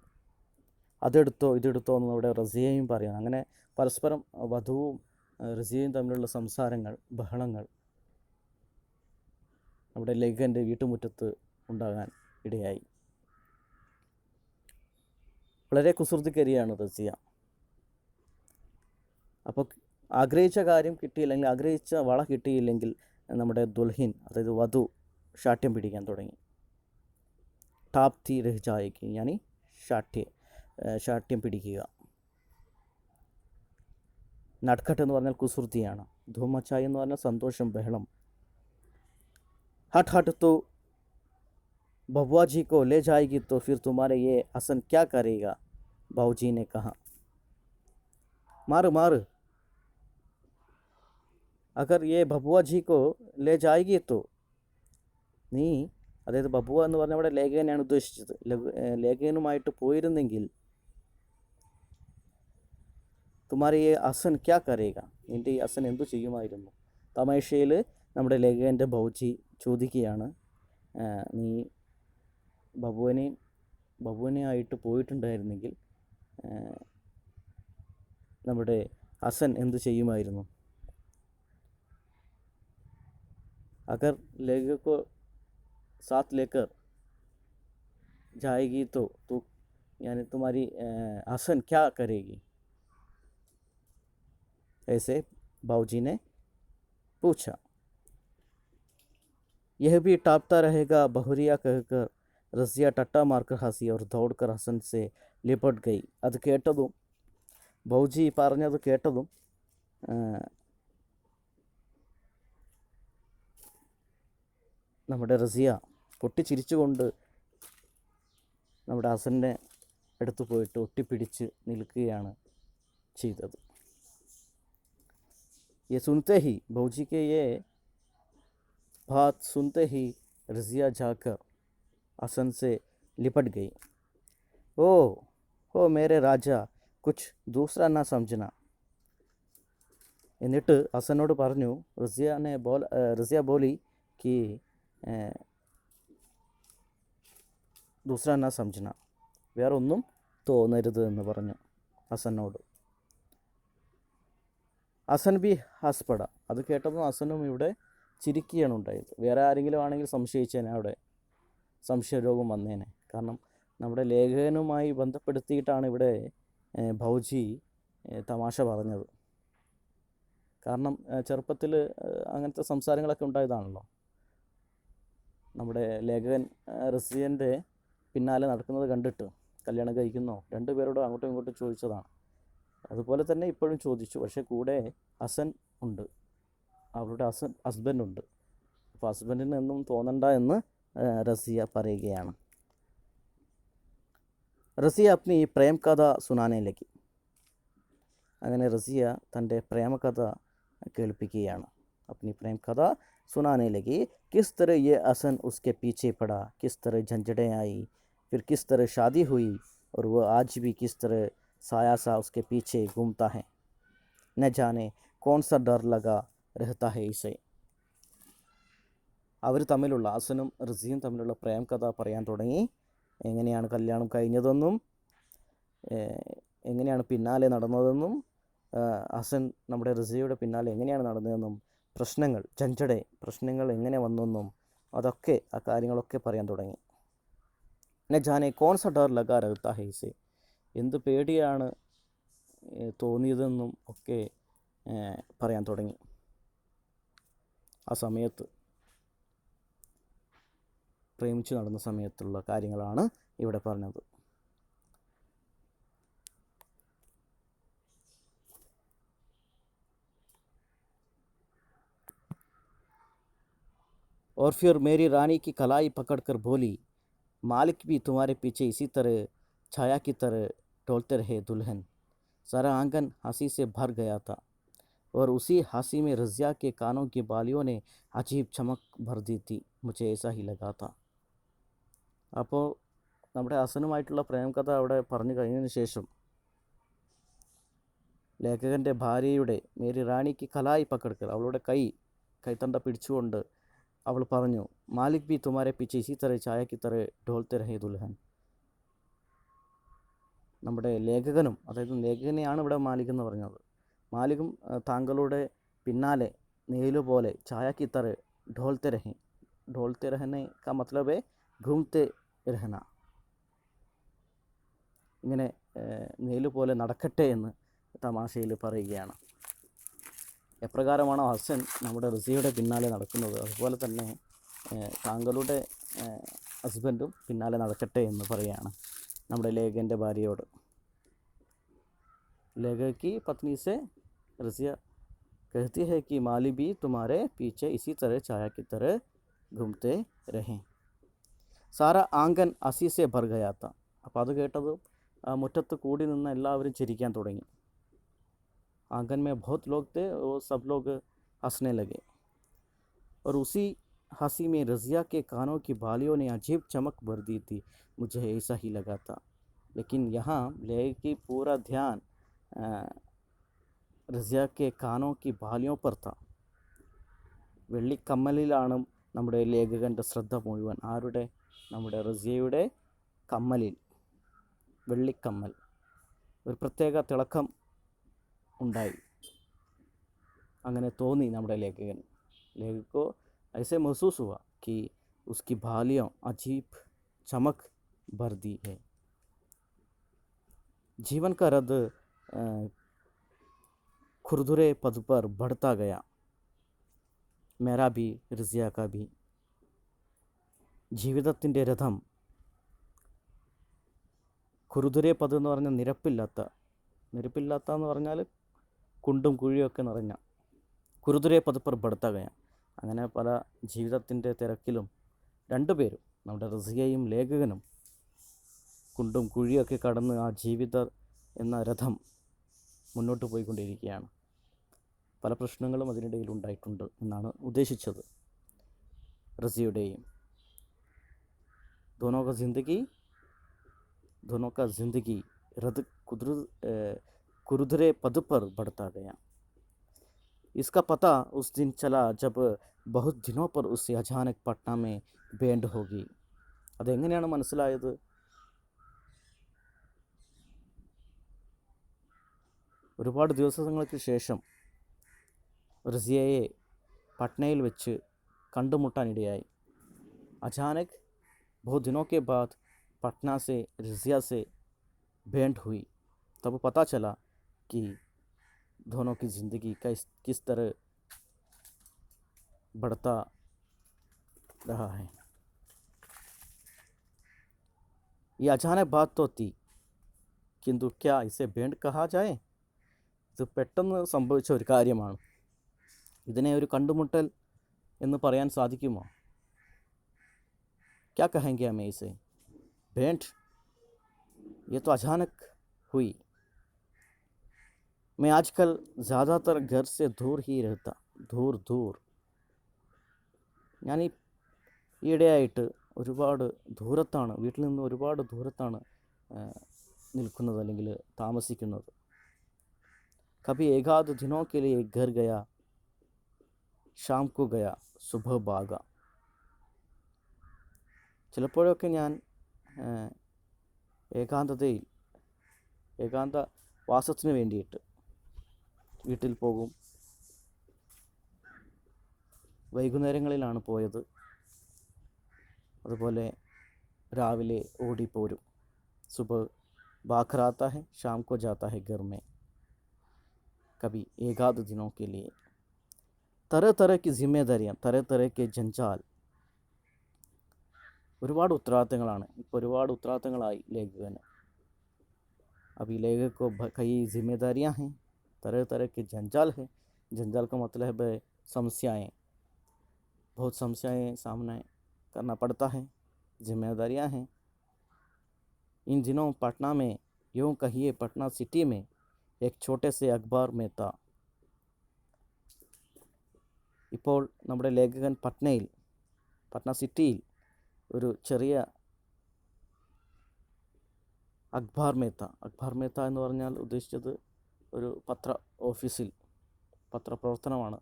അതെടുത്തോ ഇതെടുത്തോ എന്ന് നമ്മുടെ റസിയയും പറയാം. അങ്ങനെ പരസ്പരം വധുവും റസിയയും തമ്മിലുള്ള സംസാരങ്ങൾ, ബഹളങ്ങൾ നമ്മുടെ ലേഖകൻ്റെ വീട്ടുമുറ്റത്ത് ഉണ്ടാകാൻ ഇടയായി. വളരെ കുസൃതിക്കരിയാണ് റസിയ. അപ്പോൾ ആഗ്രഹിച്ച കാര്യം കിട്ടിയില്ലെങ്കിൽ, ആഗ്രഹിച്ച വള കിട്ടിയില്ലെങ്കിൽ നമ്മുടെ ദുൽഹിൻ, അതായത് വധു ശാഠ്യം പിടിക്കാൻ തുടങ്ങി. ടാപ്തി രഹ് ജായേഗി, യാനി ശാഠ്യം പിടിക്കുക. നട്കട്ട് എന്ന് പറഞ്ഞാൽ കുസൃതിയാണ്. ധൂമച്ചായി എന്ന് പറഞ്ഞാൽ സന്തോഷം, ബഹളം. हट तो बबुआ जी को ले जाएगी तो फिर तुम्हारे ये हसन क्या करेगा, बाबूजी ने कहा. मार अगर ये बबुआ जी को ले जाएगी तो, നീ, അതായത് ബബുവ എന്ന് പറഞ്ഞ അവിടെ ലേഖകനെയാണ് ഉദ്ദേശിച്ചത്, ലേഖകനുമായിട്ട് പോയിരുന്നെങ്കിൽ തുമാരെ ഈ ഹസൻ ക്യാ കരേഗ, നിൻ്റെ ഈ ഹസൻ എന്തു ചെയ്യുമായിരുന്നു. തമാശയിൽ നമ്മുടെ ലേഖകൻ്റെ ബൗജി ചോദിക്കുകയാണ്, നീ ബബുവിനെ ആയിട്ട് പോയിട്ടുണ്ടായിരുന്നെങ്കിൽ നമ്മുടെ ഹസൻ എന്തു ചെയ്യുമായിരുന്നു. अगर लेखक को साथ लेकर जाएगी तो यानी तुम्हारी हसन क्या करेगी, ऐसे बाबूजी ने पूछा. यह भी टापता रहेगा बहुरिया कहकर रसिया टट्टा मारकर हंसी और दौड़कर हसन से लिपट गई. അത് കേട്ടതും, ബൗജി പറഞ്ഞത് കേട്ടതും നമ്മുടെ റസിയ പൊട്ടിച്ചിരിച്ചുകൊണ്ട് നമ്മുടെ ഹസൻ്റെ അടുത്ത് പോയിട്ട് ഒട്ടിപ്പിടിച്ച് നിൽക്കുകയാണ് ചെയ്തത്. ये सुनते ही, बौजी के ये बात सुनते ही रज़िया जाकर हसन से लिपट गई. ओ मेरे राजा, कुछ दूसरा ना समझना. എന്നിട്ട് ഹസനോട് പറഞ്ഞു, റസിയ ബോലി कि ദൂസറ ന സമझना, വേറെ ഒന്നും തോന്നരുത് എന്ന് പറഞ്ഞു ഹസനോട്. ഹസൻ ബി ഹസ്പട, അത് കേട്ടപ്പോൾ ഹസനും ഇവിടെ ചിരിക്കുകയാണ് ഉണ്ടായത്. വേറെ ആരെങ്കിലും ആണെങ്കിൽ സംശയിച്ചേനെ, അവിടെ സംശയരോഗം വന്നേനെ. കാരണം നമ്മുടെ ലേഖകനുമായി ബന്ധപ്പെടുത്തിയിട്ടാണ് ഇവിടെ ഭൗജി തമാശ പറഞ്ഞത്. കാരണം ചെറുപ്പത്തിൽ അങ്ങനത്തെ സംസാരങ്ങളൊക്കെ ഉണ്ടായതാണല്ലോ. നമ്മുടെ ലേഖകൻ റസിയൻ്റെ പിന്നാലെ നടക്കുന്നത് കണ്ടിട്ട് കല്യാണം കഴിക്കുന്നോ, രണ്ടുപേരോടും അങ്ങോട്ടും ഇങ്ങോട്ടും ചോദിച്ചതാണ്. അതുപോലെ തന്നെ ഇപ്പോഴും ചോദിച്ചു. പക്ഷേ കൂടെ ഹസൻ ഉണ്ട്, അവരുടെ ഹസ്ബൻഡ് ഉണ്ട്. അപ്പോൾ ഹസ്ബൻഡിന് ഒന്നും തോന്നണ്ട എന്ന് റസിയ പറയുകയാണ്. റസിയ അപ്നി പ്രേം കഥ സുനാനെ ലഗി. അങ്ങനെ റസിയ തൻ്റെ പ്രേമകഥ കേൾപ്പിക്കുകയാണ്. अपनी प्रेम कथा सुनाने लगी. किस तरह ये हसन उसके पीछे पड़ा, किस तरह झंझटें आई, फिर किस तरह शादी हुई, और वो आज भी किस तरह साया सा उसके पीछे घूमता है. न जाने कौन सा डर लगा रहता है इसे. അവർ തമ്മിലുള്ള, ഹസനും റസിയും തമ്മിലുള്ള പ്രേം കഥ പറയാൻ തുടങ്ങി. എങ്ങനെയാണ് കല്യാണം കഴിഞ്ഞതെന്നും എങ്ങനെയാണ് പിന്നാലെ നടന്നതെന്നും ഹസൻ നമ്മുടെ റസിയയുടെ പിന്നാലെ എങ്ങനെയാണ് നടന്നതെന്നും പ്രശ്നങ്ങൾ, ചഞ്ചടെ പ്രശ്നങ്ങൾ എങ്ങനെ വന്നെന്നും അതൊക്കെ ആ കാര്യങ്ങളൊക്കെ പറയാൻ തുടങ്ങി. ന ജാനെ കോൺ സ ഡർ ലഗാ രഹത്താ ഹൈ ഇസെ, എന്ത് പേടിയാണ് തോന്നിയതെന്നും ഒക്കെ പറയാൻ തുടങ്ങി. ആ സമയത്ത് പ്രേമിച്ച് നടന്ന സമയത്തുള്ള കാര്യങ്ങളാണ് ഇവിടെ പറഞ്ഞത്. और फिर मेरी रानी की कलाई पकड़कर बोली, मालिक भी तुम्हारे पीछे इसी तरह छाया की तरह डोलते रहे दुल्हन. सारा आंगन हंसी से भर गया था, और उसी हंसी में रज़िया के कानों की बालियों ने अजीब चमक भर दी थी. मुझे ऐसा ही लगा था. അപ്പോൾ നമ്മുടെ ഹസനുമായിട്ടുള്ള പ്രേമകഥ അവിടെ പറഞ്ഞു കഴിഞ്ഞതിന് ശേഷം ലേഖകൻ്റെ ഭാര്യയുടെ മേരി റാണിക്ക് കലായി പക്കടുക്കൽ, അവളുടെ കൈത്തണ്ട പിടിച്ചുകൊണ്ട് അവൾ പറഞ്ഞു, മാലിക് ബി തുമാരെ പീച്ചെ ഇസി തറ ചായക്ക് തറ ഡോൾത്തെ രഹേ ദുൽഹൻ. നമ്മുടെ ലേഖകനും, അതായത് ലേഖകനെയാണ് ഇവിടെ മാലിക് എന്ന് പറഞ്ഞത്, മാലികും താങ്കളുടെ പിന്നാലെ നെയിലുപോലെ ചായക്ക് തറ ഡോൾത്തെ രഹേ. ഡോൾത്തെ രഹനെ കാ മത്ലബ് ഘൂംത്തെ രഹന, ഇങ്ങനെ നെയിലുപോലെ നടക്കട്ടെ എന്ന് തമാശയിൽ പറയുകയാണ്. എപ്രകാരമാണോ ഹസൻ നമ്മുടെ റസിയയുടെ പിന്നാലെ നടക്കുന്നത്, അതുപോലെ തന്നെ താങ്കളുടെ ഹസ്ബൻഡും പിന്നാലെ നടക്കട്ടെ എന്ന് പറയുകയാണ് നമ്മുടെ ലേഖകൻ്റെ ഭാര്യയോട്. ലേഖക की पत्नी से रज़िया कहती है कि माली भी तुम्हारे पीछे इसी तरह छाया की तरह घूमते रहें. സാര ആംഗൻ അസീസെ ഭർ ഗയാത്ത. അപ്പോൾ അത് കേട്ടത് മുറ്റത്ത് കൂടി നിന്ന് എല്ലാവരും ചിരിക്കാൻ തുടങ്ങി. आंगन में बहुत लोग थे, वो सब लोग हंसने लगे. और उसी हंसी में रज़िया के कानों की बालियों ने अजीब चमक भर दी थी. मुझे ऐसा ही लगा था. लेकिन यहाँ लेखक की पूरा ध्यान रज़िया के कानों की बालियों पर था. വെള്ളിക്കമ്മലിലാണ് നമ്മുടെ ലേഖകൻ്റെ ശ്രദ്ധ മുഴുവൻ. ആരുടെ? നമ്മുടെ റസിയയുടെ കമ്മലിൽ, വെള്ളിക്കമ്മൽ. ഒരു പ്രത്യേക തിളക്കം ഉണ്ടായി, അങ്ങനെ തോന്നി നമ്മുടെ ലേഖകൻ. ലേഖകോ ऐसे महसूस हुआ कि उसकी बालियों अजीब चमक भर दी है. जीवन का रद खुरदुरे पद पर बढ़ता गया, मेरा भी रज़िया का भी. ജീവിതത്തിൻ്റെ രഥം, ഖുറുദുരെ പദ് എന്ന് പറഞ്ഞാൽ നിരപ്പില്ലാത്ത എന്ന് പറഞ്ഞാൽ കുണ്ടും കുഴിയൊക്കെ നിറഞ്ഞ, ഖുറുദുരെ പദ് പർ ബഡ്താകയാണ്. അങ്ങനെ പല ജീവിതത്തിൻ്റെ തിരക്കിലും രണ്ടുപേരും, നമ്മുടെ റസിയയും ലേഖകനും, കുണ്ടും കുഴിയൊക്കെ കടന്ന് ആ ജീവിത എന്ന രഥം മുന്നോട്ട് പോയിക്കൊണ്ടിരിക്കുകയാണ്. പല പ്രശ്നങ്ങളും അതിനിടയിൽ ഉണ്ടായിട്ടുണ്ട് എന്നാണ് ഉദ്ദേശിച്ചത്. റസിയയുടെയും दोनों का ज़िंदगी रद कुरदरे पद पर बढ़ता गया. इसका पता उस दिन चला जब बहुत दिनों पर उसे अचानक पटना में बैंड होगी. അതെങ്ങനെയാണ് മനസ്സിലായത്? ഒരുപാട് ദിവസങ്ങൾക്ക് ശേഷം റസിയയെ പട്നയിൽ വെച്ച് കണ്ടുമുട്ടാനിടയായി. अचानक बहुत दिनों के बाद पटना से रज़िया से भेंट हुई. तब पता चला कि दोनों की ज़िंदगी किस तरह बढ़ता रहा है. ये अचानक बात तो थी, किंतु क्या इसे भेंट कहा जाए? ഇത് പെട്ടെന്ന് സംഭവിച്ച ഒരു കാര്യമാണ്. ഇതിനെ ഒരു കണ്ടുമുട്ടൽ എന്ന് പറയാൻ സാധിക്കുമോ? क्या कहेंगे हमें इसे? भेंट ये तो अचानक हुई. मैं आजकल ज़्यादातर घर से दूर ही रहता. दूर ഞാൻ ഈയിടെയായിട്ട് ഒരുപാട് ദൂരത്താണ്, വീട്ടിൽ നിന്ന് ഒരുപാട് ദൂരത്താണ് നിൽക്കുന്നത് അല്ലെങ്കിൽ താമസിക്കുന്നത്. कभी एक आध दिनों के लिए घर गया, शाम को गया, सुबह भागा. ചിലപ്പോഴൊക്കെ ഞാൻ ഏകാന്തവാസത്തിന് വേണ്ടിയിട്ട് വീട്ടിൽ പോകും. വൈകുന്നേരങ്ങളിലാണ് പോയത്. അതുപോലെ രാവിലെ ഓടിപ്പോരും. സുബഹ് भाग आता है, शाम को जाता है घर में. कभी एक आध दिनों के लिए. तरह तरह की जिम्मेदारियाँ, तरह तरह के जंजाल. ഒരുപാട് ഉത്തരവാദിത്തങ്ങളാണ്. ഇപ്പോൾ ഒരുപാട് ഉത്തരവാദിത്തങ്ങളായി ലേഖകന്. अभी लेखक को कई जिम्मेदारियाँ हैं, तरह तरह के जंजाल हैं. जंजाल का मतलब है समस्याएँ. बहुत समस्याएँ सामना करना पड़ता है, जिम्मेदारियाँ हैं. इन दिनों पटना में, यूँ कहिए पटना सिटी में एक छोटे से अखबार में था. ഇപ്പോൾ നമ്മുടെ ലേഖകൻ പട്ന സിറ്റിയിൽ ഒരു ചെറിയ അഖ്ബാർ മേത്ത എന്ന് പറഞ്ഞാൽ ഉദ്ദേശിച്ചത് ഒരു പത്രപ്രവർത്തനമാണ്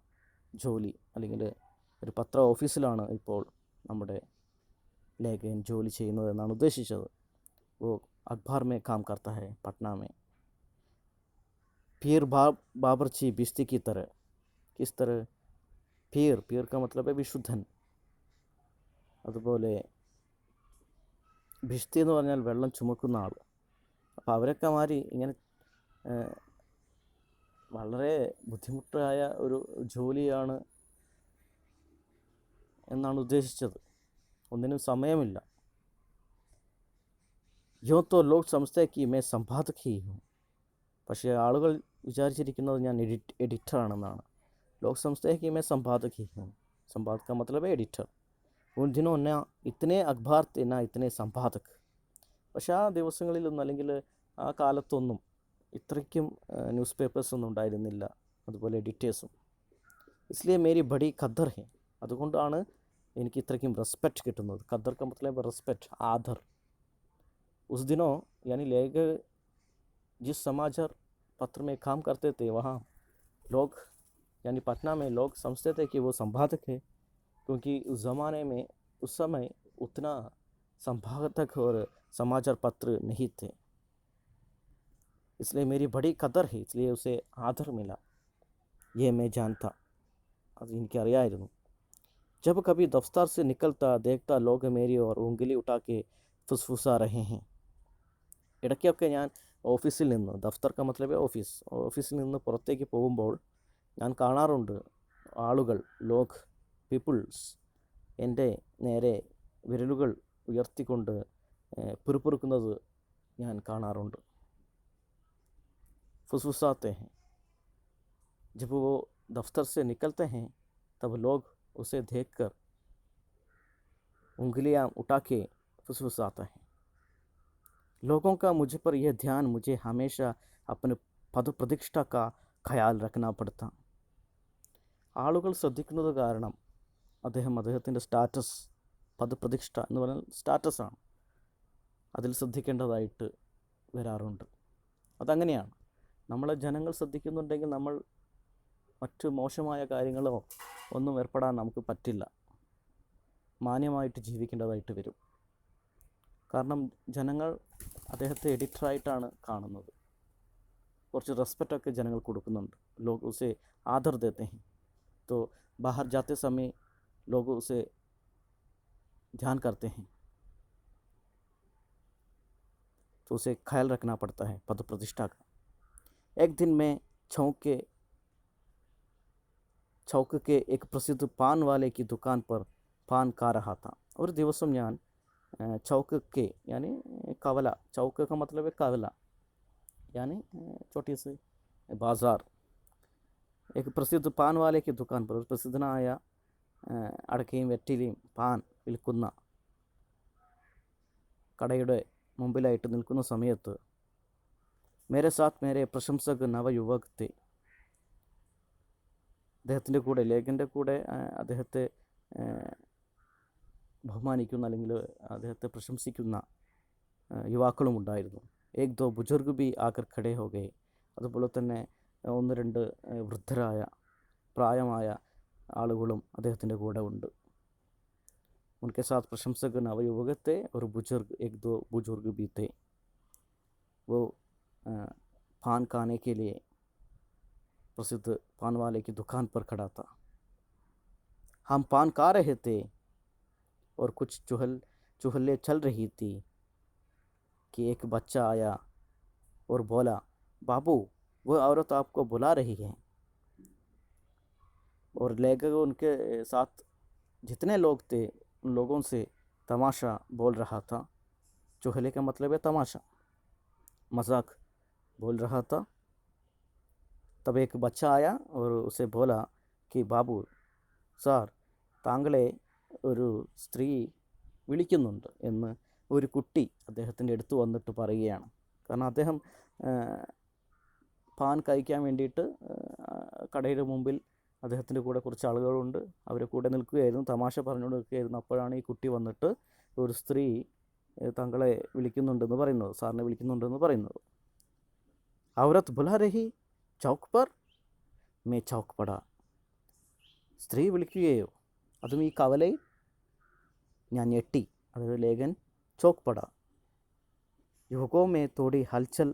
ജോലി, അല്ലെങ്കിൽ ഒരു പത്ര ഓഫീസിലാണ് ഇപ്പോൾ നമ്മുടെ ലേഖകൻ ജോലി ചെയ്യുന്നത് എന്നാണ് ഉദ്ദേശിച്ചത്. वो अखबार में काम करता है पटना में. पीर बाबरची बिस्ती की तरह. किस तरह? पीर का मतलब है വിശുദ്ധൻ. അതുപോലെ ഭിഷ്തി എന്ന് പറഞ്ഞാൽ വെള്ളം ചുമക്കുന്ന ആൾ. അപ്പോൾ അവരൊക്കെ മാറി ഇങ്ങനെ വളരെ ബുദ്ധിമുട്ടായ ഒരു ജോലിയാണ് എന്നാണ് ഉദ്ദേശിച്ചത്. ഒന്നിനും സമയമില്ല. यूँ तो लोग समझते हैं कि मैं संपादक ही हूँ. പക്ഷേ ആളുകൾ വിചാരിച്ചിരിക്കുന്നത് ഞാൻ എഡിറ്ററാണെന്നാണ്. लोग समझते हैं कि मैं संपादक ही हूँ. संपादक का मतलब है एडिटर. उन दिनों ना इतने अखबार थे ना इतने संपादक. പക്ഷേ ആ ദിവസങ്ങളിലൊന്നും അല്ലെങ്കിൽ ആ കാലത്തൊന്നും ഇത്രയ്ക്കും ന്യൂസ് പേപ്പേഴ്സ് ഒന്നും ഉണ്ടായിരുന്നില്ല, അതുപോലെ എഡിറ്റേഴ്സും. इसलिए मेरी बड़ी कदर है. അതുകൊണ്ടാണ് എനിക്ക് ഇത്രയ്ക്കും റെസ്പെക്റ്റ് കിട്ടുന്നത്. कदर का मतलब रेस्पेक्ट, आदर. उस दिनों यानी लेखक जिस समाचार पत्र में काम करते थे वहाँ लोग यानी पटना में लोग समझते थे कि वो संपादक है, क्योंकि उस ज़माने में उस समय उतना संपादक और समाचार पत्र नहीं थे. इसलिए मेरी बड़ी कदर है, इसलिए उसे आदर मिला. ये मैं जानता, अब इनके അറിയായിരുന്നു. जब कभी दफ्तर से निकलता देखता लोग मेरी और उंगली उठा के फुसफुसा रहे हैं. ഇടയ്ക്കൊക്കെ ഞാൻ ഓഫീസിൽ നിന്ന്, ദഫ്തർ ക മത്ലബ് ഓഫീസിൽ നിന്ന് പുറത്തേക്ക് പോകുമ്പോൾ ഞാൻ കാണാറുണ്ട് ആളുകൾ, പീപ്പിൾസ് എൻ്റെ നേരെ വിരലുകൾ ഉയർത്തിക്കൊണ്ട് പിറുപിറുക്കുന്നത് ഞാൻ കാണാറുണ്ട്. फुसफुसाते हैं. जब वो दफ्तर से निकलते हैं तब लोग उसे देखकर उंगलियां उठा के फुसफुसाते हैं. लोगों का मुझ पर यह ध्यान मुझे हमेशा अपने पद प्रतिष्ठा का ख्याल रखना पड़ता. ആളുകൾ ശ്രദ്ധിക്കുന്നത് കാരണം അദ്ദേഹത്തിൻ്റെ സ്റ്റാറ്റസ്, പദപ്രതിഷ്ഠ എന്ന് പറഞ്ഞാൽ സ്റ്റാറ്റസാണ്, അതിൽ ശ്രദ്ധിക്കേണ്ടതായിട്ട് വരാറുണ്ട്. അതങ്ങനെയാണ്. നമ്മളെ ജനങ്ങൾ ശ്രദ്ധിക്കുന്നുണ്ടെങ്കിൽ നമ്മൾ മറ്റ് മോശമായ കാര്യങ്ങളോ ഒന്നും ഏർപ്പെടാൻ നമുക്ക് പറ്റില്ല. മാന്യമായിട്ട് ജീവിക്കേണ്ടതായിട്ട് വരും. കാരണം ജനങ്ങൾ അദ്ദേഹത്തെ എഡിറ്ററായിട്ടാണ് കാണുന്നത്. കുറച്ച് റെസ്പെക്റ്റൊക്കെ ജനങ്ങൾ കൊടുക്കുന്നുണ്ട്. ലോग ഉसे आदर देते हैं, तो बाहर जाते समय लोग उसे ध्यान करते हैं, तो उसे ख्याल रखना पड़ता है पद प्रतिष्ठा का. एक दिन मैं चौक के एक प्रसिद्ध पान वाले की दुकान पर पान खा रहा था. ഒരു ദിവസം ഞാൻ चौक के यानी कवला, चौक का मतलब है कवला यानी छोटी सी बाज़ार, एक प्रसिद्ध पान वाले की दुकान पर പ്രസിദ്ധനായ അടക്കയും വെറ്റിലയും പാൻ വിൽക്കുന്ന കടയുടെ മുമ്പിലായിട്ട് നിൽക്കുന്ന സമയത്ത് മേരെ സാത്ത് മേരെ പ്രശംസക് നവയുവക് തെ, അദ്ദേഹത്തിൻ്റെ കൂടെ, ലേഖൻ്റെ കൂടെ അദ്ദേഹത്തെ ബഹുമാനിക്കുന്ന അല്ലെങ്കിൽ അദ്ദേഹത്തെ പ്രശംസിക്കുന്ന യുവാക്കളും ഉണ്ടായിരുന്നു. ഏക് ദോ ബുജുർഗ് ബി ആകർ ഖഡേ ഹോ ഗയേ, അതുപോലെ തന്നെ ഒന്ന് രണ്ട് വൃദ്ധരായ പ്രായമായ ആളുകളും അദ്ദേഹത്തിൻ്റെ കൂടെ ഉണ്ട്. उनके साथ प्रशंसक नवयुवक थे और बुजुर्ग, एक दो बुजुर्ग भी थे. वो पान खाने के लिए प्रसिद्ध पान वाले की दुकान पर खड़ा था. हम पान खा रहे थे और कुछ चुहल्ले चल रही थी कि एक बच्चा आया और बोला, बाबू वो औरत आपको बुला रही है. और लेकर उनके साथ जितने लोग थे उन लोगों से तमाशा बोल रहा था. चुहले का मतलब है तमाशा, मजाक बोल रहा था. तब एक बच्चा आया और उसे बोला कि बाबू സാർ, താങ്കളെ ഒരു സ്ത്രീ വിളിക്കുന്നുണ്ട് എന്ന് ഒരു കുട്ടി അദ്ദേഹത്തിൻ്റെ അടുത്ത് വന്നിട്ട് പറയുകയാണ്. കാരണം അദ്ദേഹം പാൻ കഴിക്കാൻ വേണ്ടിയിട്ട് കടയുടെ മുമ്പിൽ അദ്ദേഹത്തിൻ്റെ കൂടെ കുറച്ച് ആളുകളുണ്ട്, അവരെ കൂടെ നിൽക്കുകയായിരുന്നു, തമാശ പറഞ്ഞുകൊണ്ട് നിൽക്കുകയായിരുന്നു. അപ്പോഴാണ് ഈ കുട്ടി വന്നിട്ട് ഒരു സ്ത്രീ താങ്കളെ വിളിക്കുന്നുണ്ടെന്ന് പറയുന്നത്, സാറിനെ വിളിക്കുന്നുണ്ടെന്ന് പറയുന്നത്. ഔറത്ത് ബുലാ രഹി ചൗക്ക് പർ മേ ചൗക്ക് പടാ, സ്ത്രീ വിളിക്കുകയോ, അതും ഈ കവലയിൽ. ഞാൻ ഞെട്ടി. അതായത് ലേഖൻ चौक पड़ा. युवकों में थोड़ी हलचल,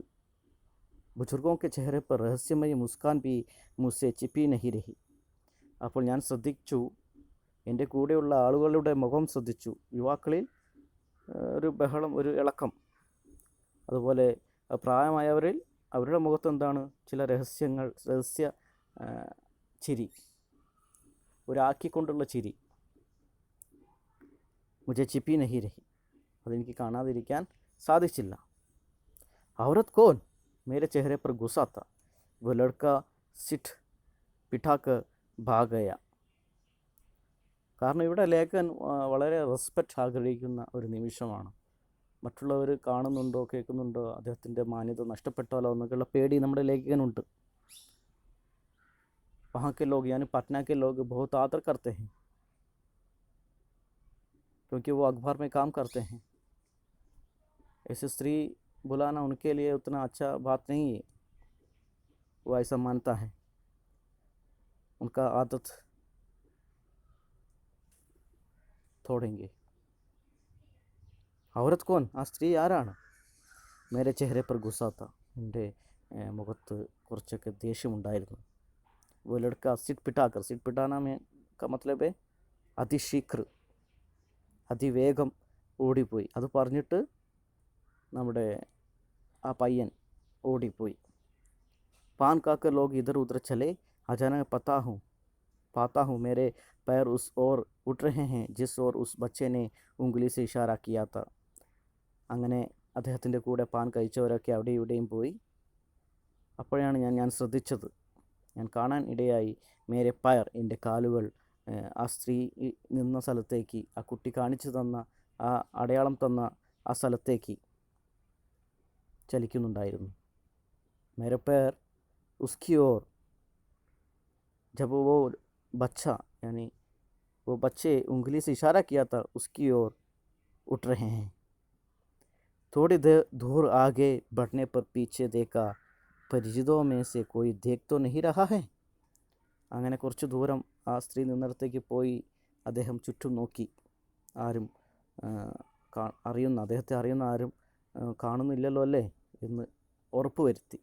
बुजुर्गों के चेहरे पर रहस्यमय मुस्कान भी मुझसे छिपी नहीं रही. അപ്പോൾ ഞാൻ ശ്രദ്ധിച്ചു, എൻ്റെ കൂടെയുള്ള ആളുകളുടെ മുഖം ശ്രദ്ധിച്ചു. യുവാക്കളിൽ ഒരു ബഹളം, ഒരു ഇളക്കം. അതുപോലെ പ്രായമായവരിൽ അവരുടെ മുഖത്ത് എന്താണ്, ചില രഹസ്യ ചിരി, ഒരാക്കിക്കൊണ്ടുള്ള ചിരി. മുझे छिपी नहीं रही, അതെനിക്ക് കാണാതിരിക്കാൻ സാധിച്ചില്ല. औरत कौन, मेरे चेहरे पर गुस्सा था. वो लड़का सिट पिठाकर भाग गया. കാരണം ഇവിടെ ലേഖൻ വളരെ റെസ്പെക്റ്റ് ആഗ്രഹിക്കുന്ന ഒരു നിമിഷമാണ്. മറ്റുള്ളവർ കാണുന്നുണ്ടോ കേൾക്കുന്നുണ്ടോ, അദ്ദേഹത്തിൻ്റെ മാന്യത നഷ്ടപ്പെട്ടാലോ എന്നൊക്കെയുള്ള പേടി നമ്മുടെ ലേഖകനുണ്ട്. वहाँ के लोग यानी पटना के लोग बहुत आदर करते हैं, क्योंकि वो अखबार में काम करते हैं. ऐसे स्त्री बुलाना उनके लिए उतना अच्छा बात नहीं है, वो ऐसा मानता है. उनका आदत തോടെങ്കിൽ. औरत कौन, ആ സ്ത്രീ ആരാണ്? മേരെ ചെഹ്റെ പർ ഗുസ്സാ താ, എൻ്റെ മുഖത്ത് കുറച്ചൊക്കെ ദേഷ്യമുണ്ടായിരുന്നു. वो लड़का सिट पिटाकर, सिट पिटाना में का मतलब है അതിശീഘ്ര, അതിവേഗം ഓടിപ്പോയി. അത് പറഞ്ഞിട്ട് നമ്മുടെ ആ പയ്യൻ ഓടിപ്പോയി. पान खाकर लोग इधर उधर चले. अचानक पाता हूँ मेरे पैर उस ओर उठ रहे हैं जिस ओर उस बच्चे ने उंगली से इशारा किया था. അങ്ങനെ അദ്ദേഹത്തിൻ്റെ കൂടെ പാൻ കഴിച്ചവരൊക്കെ അവിടെ ഇവിടെയും പോയി. അപ്പോഴാണ് ഞാൻ ശ്രദ്ധിച്ചത്, ഞാൻ കാണാൻ ഇടയായി, മേരെ പയർ, എൻ്റെ കാലുകൾ ആ സ്ത്രീ നിന്ന സ്ഥലത്തേക്ക്, ആ കുട്ടി കാണിച്ചു തന്ന, ആ അടയാളം തന്ന ആ സ്ഥലത്തേക്ക് ചലിക്കുന്നുണ്ടായിരുന്നു. മേരെ പയർ उसकी ओर, जब वो बच्चा यानी वो बच्चे उंगली से इशारा किया था, उसकी ओर उठ रहे हैं. थोड़ी देर दूर आगे बढ़ने पर पीछे देखा, परिचितों में से कोई देख तो नहीं रहा है. അങ്ങനെ കുറച്ച് ദൂരം ആ സ്ത്രീ നിന്നിടത്തേക്ക് പോയി അദ്ദേഹം ചുറ്റും നോക്കി. ആരും അദ്ദേഹത്തെ അറിയുന്ന ആരും കാണുന്നില്ലല്ലോ അല്ലേ എന്ന് ഉറപ്പ് വരുത്തി.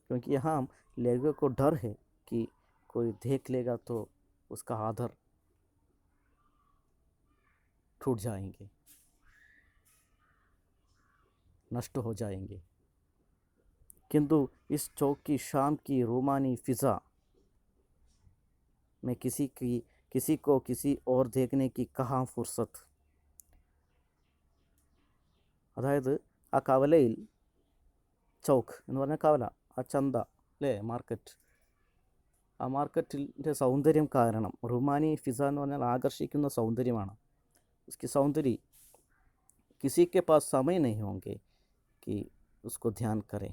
क्योंकि यहाँ लोगों को डर है कि कोई देख लेगा तो उसका आदर टूट जाएंगे, नष्ट हो जाएंगे. किंतु इस चौक की शाम की रोमानी फ़िज़ा में किसी को किसी और देखने की कहाँ फुर्सत. അതായത് ആ കവലയിൽ, ചൗക്ക് എന്ന് പറഞ്ഞാൽ കവല, ആ ചന്ത അല്ലേ, മാർക്കറ്റ്, ആ മാർക്കറ്റിൻ്റെ സൗന്ദര്യം കാരണം, റുമാനി ഫിസ എന്ന് പറഞ്ഞാൽ ആകർഷിക്കുന്ന സൗന്ദര്യമാണ്. उसकी सौंदर्य किसी के पास समय नहीं होंगे कि उसको ध्यान करें.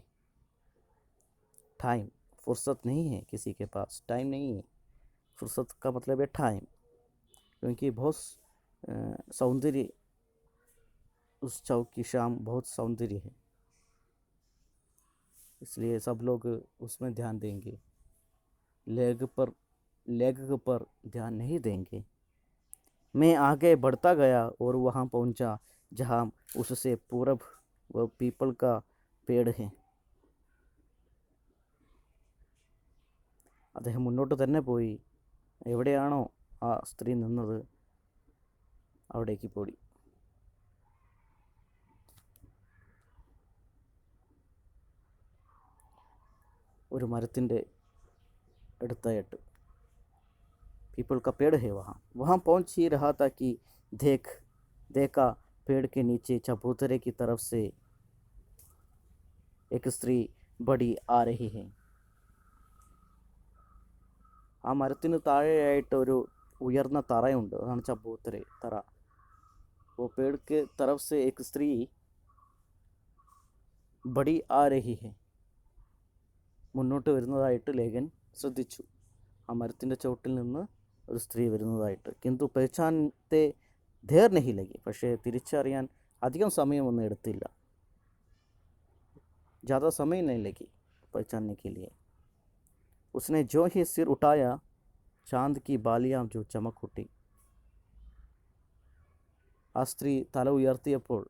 टाइम, फुर्सत नहीं है किसी के पास, टाइम नहीं है. फुर्सत का मतलब है टाइम, क्योंकि बहुत सौंदर्य, उस चौक की शाम बहुत सौंदर्य है, इसलिए सब लोग उसमें ध्यान देंगे. लेग पर ध्यान नहीं देंगे. मैं आगे बढ़ता गया और वहाँ पहुँचा जहाँ उससे पूरब वह पीपल का पेड़ है. അദ്ദേഹം മുന്നോട്ട് തന്നെ പോയി. എവിടെയാണോ ആ സ്ത്രീ നിന്നത് അവിടേക്ക് പോയി. ഒരു മരത്തിൻ്റെ അടുത്തായിട്ട്, पीपल का पेड़ है, वहाँ पहुँच ही रहा था कि देखा पेड़ के नीचे चबूतरे की तरफ से एक स्त्री बड़ी आ रही है. ആ മരത്തിന് താഴെയായിട്ട് ഒരു ഉയർന്ന തറയുണ്ട്, അതാണ് ചബൂത്തര തറ. वो पेड़ के तरफ से एक स्त्री बड़ी आ रही है, മുന്നോട്ട് വരുന്നതായിട്ട് ലേഖൻ ശ്രദ്ധിച്ചു. ആ മരത്തിൻ്റെ ചുവട്ടിൽ നിന്ന് ഒരു സ്ത്രീ വരുന്നതായിട്ട്. കിന്തു പെഹ്ചാനത്തെ ദേർ നഹി ലഗി, പക്ഷേ തിരിച്ചറിയാൻ അധികം സമയമൊന്നും എടുത്തില്ല. ज़्यादा समय नहीं लगी पहचानने के लिए. उसने जो ही सिर उठाया, चांद की बालियाँ जो चमक उठी. ആ സ്ത്രീ തല ഉയർത്തിയപ്പോൾ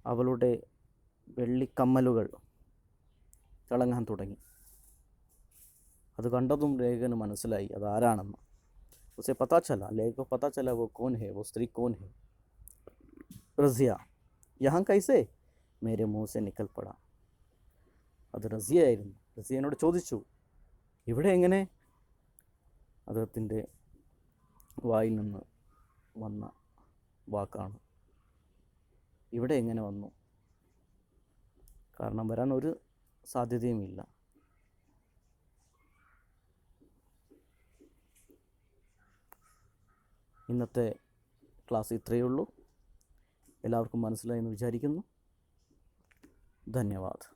അവളുടെ വെള്ളിക്കമ്മലുകൾ തിളങ്ങാൻ തുടങ്ങി. അത് കണ്ടതും ലേഖന് മനസ്സിലായി അതാരാണെന്ന്. उसे पता चला, लेग को पता चला वो कौन है, वो स्त्री कौन है. रज़िया. यहाँ कैसे, मेरे मुँह से निकल पड़ा. അത് റസിയായിരുന്നു. റസിയ എന്നോട് ചോദിച്ചു, ഇവിടെ എങ്ങനെ? അദ്ദേഹത്തിൻ്റെ വായിൽ നിന്ന് വന്ന വാക്കാണ്. ഇവിടെ എങ്ങനെ വന്നു? കാരണം വരാൻ ഒരു സാധ്യതയുമില്ല. ഇന്നത്തെ ക്ലാസ് ഇത്രയേ ഉള്ളൂ. എല്ലാവർക്കും മനസ്സിലായെന്ന് വിചാരിക്കുന്നു. ധന്യവാദ്.